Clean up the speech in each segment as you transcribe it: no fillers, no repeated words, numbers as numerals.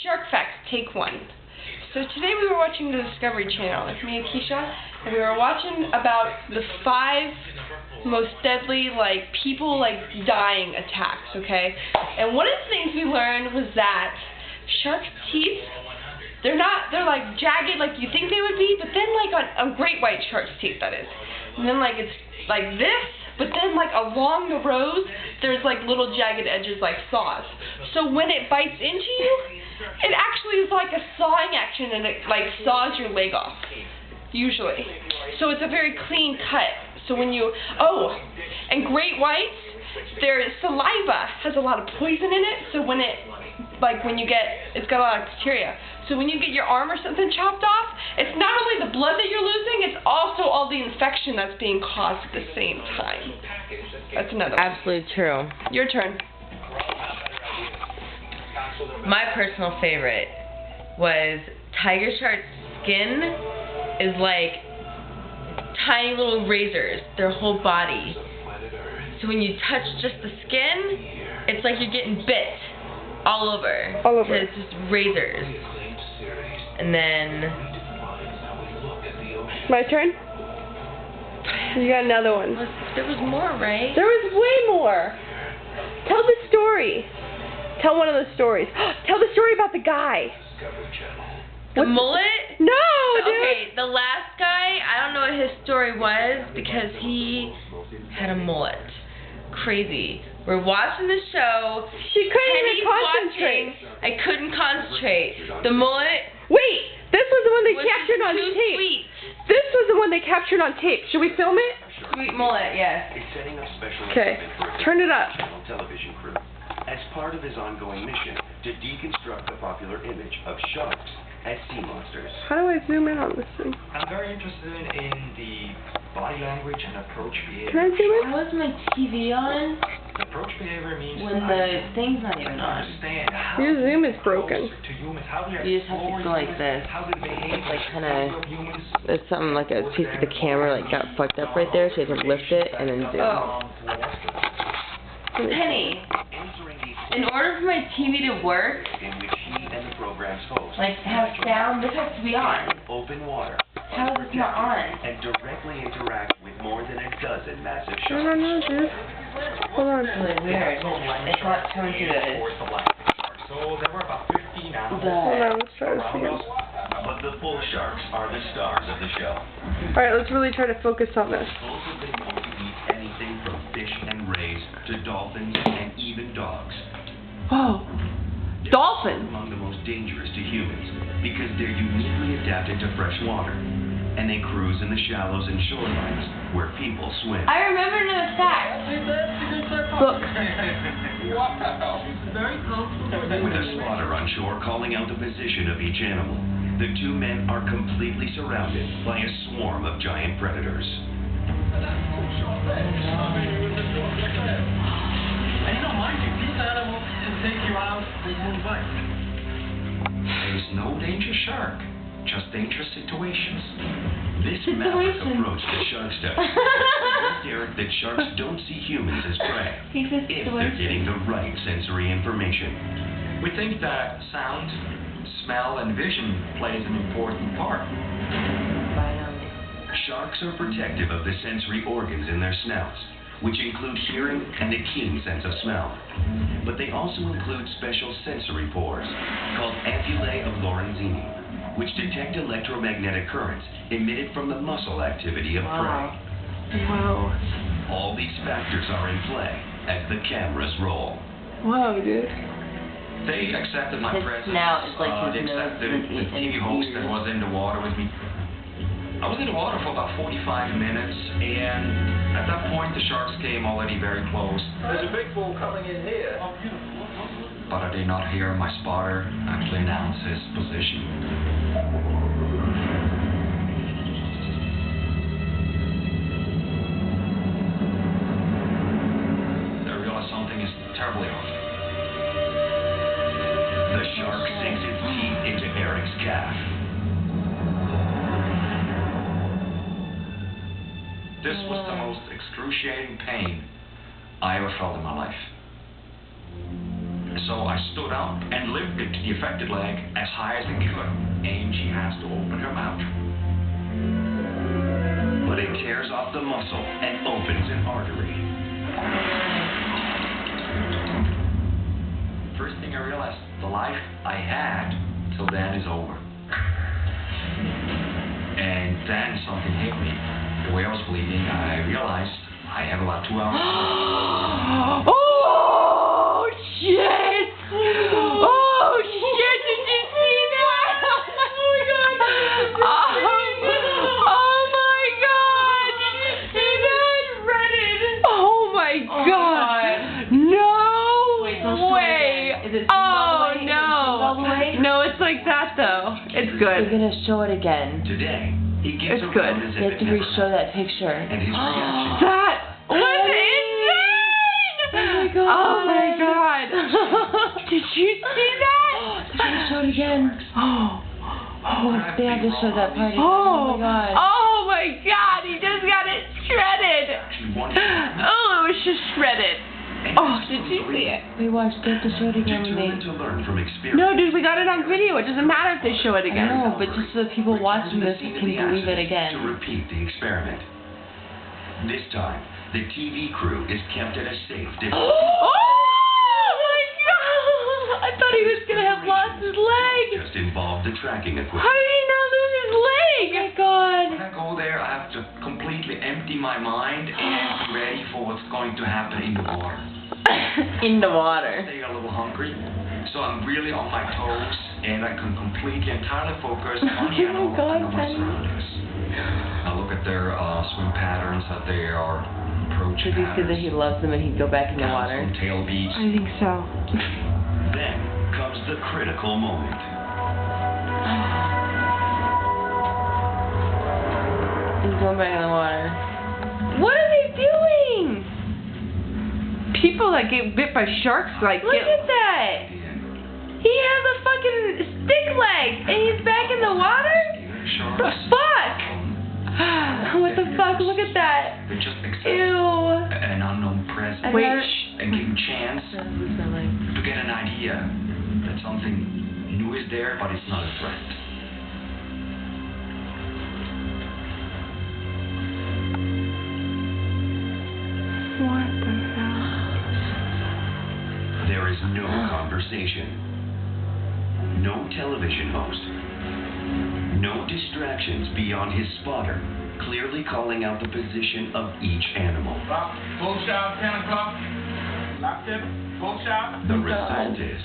Shark Facts, take 1. So today we were watching the Discovery Channel with me and Keisha, and we were watching about the 5 most deadly, people, dying attacks, okay? And one of the things we learned was that sharks' teeth, they're jagged like you think they would be, but then on great white shark's teeth, that is. And then it's like this, but then along the rows, there's little jagged edges like saws. So when it bites into you, it actually is like a sawing action, and it saws your leg off, usually. So it's a very clean cut. So when you, and great whites, their saliva has a lot of poison in it, so when it, it's got a lot of bacteria. So when you get your arm or something chopped off, it's not only the blood that you're losing, it's also all the infection that's being caused at the same time. That's another one. Absolutely true. Your turn. My personal favorite was tiger shark's skin is like tiny little razors, their whole body. So when you touch just the skin, it's like you're getting bit all over. All over. It's just razors. And then... My turn? You got another one. There was more, right? There was way more. Tell the story. Tell one of the stories. Tell the story about the guy. The mullet? No, dude. Okay, the last guy, I don't know what his story was because he had a mullet. Crazy. We're watching the show. She couldn't even concentrate. I couldn't concentrate. The mullet. Wait, this was the one they captured on too tape. Sweet. This was the one they captured on tape. Should we film it? Sweet mullet, yes. Okay, turn it up. Television crew, as part of his ongoing mission to deconstruct the popular image of sharks as sea monsters. How do I zoom in on this thing? I'm very interested in the body language and approach behavior. Can I zoom in? How is my TV on Approach behavior means when the thing's not even on? understand how Your zoom is broken. to humans, how they You just have to go like this. how they behave, It's kinda, humans. there's something like a piece of the camera got fucked up right there, so you have to lift it and then zoom. Oh. Penny, in order for my TV to work, In which he and the program's host have sound, this has to be on. open water How is this not on? and directly interact with more than a dozen massive I don't know, sharks. dude. Hold on. It's really weird. It's not coming through the... So there were about 15 animals. Hold on, let's try this again. But the bull sharks are the stars of the show. Alright, let's really try to focus on this. Bulls have been known to eat anything from fish and rays to dolphins and even dogs. Whoa. Dolphins. Among the most dangerous to humans because they're uniquely adapted to fresh water, and they cruise in the shallows and shorelines where people swim. I remember another fact. Look. With a spotter on shore calling out the position of each animal, the 2 men are completely surrounded by a swarm of giant predators. And mind you, these animals can take you out with one bite. There's no danger shark, just dangerous situations. This maverick approach to shark study shows Derek that sharks don't see humans as prey if they're getting the right sensory information. We think that sound, smell, and vision plays an important part. Sharks are protective of the sensory organs in their snouts, which include hearing and a keen sense of smell. But they also include special sensory pores called ampullae of Lorenzini, which detect electromagnetic currents emitted from the muscle activity of prey. Wow. All these factors are in play as the cameras roll. Wow, dude. They accepted my His presence. snout is like They his nose accepted and the TV host that was in the water with me. I was in the water for about 45 minutes, and at that point the sharks came already very close. There's a big bull coming in here. But I did not hear my spotter actually announce his position. I realized something is terribly wrong. The shark sinks its teeth into Eric's calf. This was the most excruciating pain I ever felt in my life. So I stood up and lifted the affected leg as high as I could, and she has to open her mouth. But it tears off the muscle and opens an artery. First thing I realized, the life I had till then is over. And then something hit me. The way I was bleeding, I realized I have about 2 hours. Oh shit! Oh shit! Did you see that? Oh my god! Oh my god! Did you see that? Reddit! Oh my god! No way! Is it Oh all the way? no! All the way? No, it's like that though. It's good. We're gonna show it again. Today, he gets It's good. around as You if have it to never re-show happened. that picture. And his reaction. That was insane! Oh my god! Did you see that? They're gonna show it again. Oh, they have to show that part again. Oh Oh my god. Oh my god! He just got it shredded. Actually wanted to happen. Oh, it was just shredded. And Oh, this did was you the see reason. it? We watched. They have to show it again when Determined they. to learn from experience. No, dude, we got it on video. It doesn't matter if they show it I again. know, but just so the people watching this can believe it To again. repeat the experiment. This time, the TV crew is kept at a safe distance. Oh my god! I thought he was gonna have lost his leg. Just involved the tracking How equipment. did he not lose his leg? Oh my god! When I go there, I have to completely empty my mind and be ready for what's going to happen in the water. In the water. Stay a little hungry, so I'm really on my toes, and I can completely, entirely focus on the animal and on my surroundings. I look at their swim patterns, that they are approaching Did he say that he loves them and he'd go back in the water? tail beats. I think so. Then comes the critical moment. He's going back in the water. What are they doing? People that get bit by sharks like Look get. at that! He has a fucking stick leg and he's back in the water? The fuck? What the fuck? Look at that. They just accept Ew. an unknown presence Wait. and give him chance to get an idea that something new is there, but it's not a threat. What the hell? There is no conversation. No television host. No distractions beyond his spotter, clearly calling out the position of each animal. Full shot, 10 o'clock. Lock tip, full shot. The result is,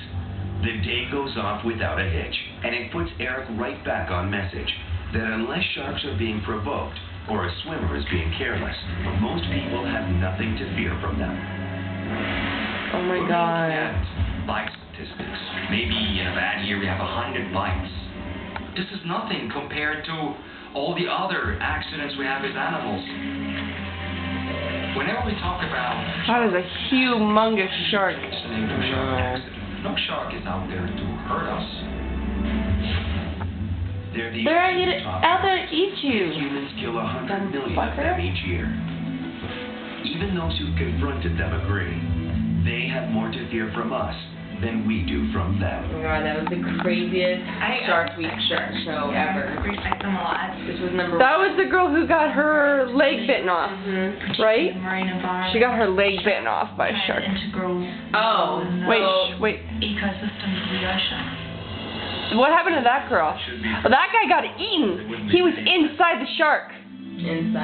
the day goes off without a hitch, and it puts Eric right back on message that unless sharks are being provoked or a swimmer is being careless, most people have nothing to fear from them. Oh my We're god. looking at bite statistics. Maybe in a bad year we have 100 bites. This is nothing compared to all the other accidents we have with animals. Whenever we talk about That is a humongous shark. listening to shark accident, no shark is out there to hurt us. They're the They're only top out there to eat you. Humans kill 100 Dumb million of fucker. them each year. Even those who confronted them agree. They have more to fear from us than we do from Oh them. my god, that was the craziest Shark Week show ever. Respect them a lot. This was number That was the girl who got her leg bitten off, right? Marina bar. She got her leg bitten off by a shark. Integral Oh, wait, wait. ecosystem of the ocean. What happened to that girl? Well, that guy got eaten. He was inside the shark.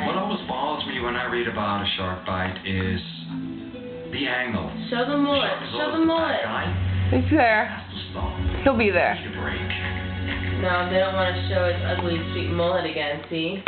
What always bothers me when I read about a shark bite is the angle. Show the mullet. Shark is Show the always mullet. bad guy. He's there. Has to stop. He'll be there. Need a break. No, they don't want to show his ugly, sweet mullet again, see?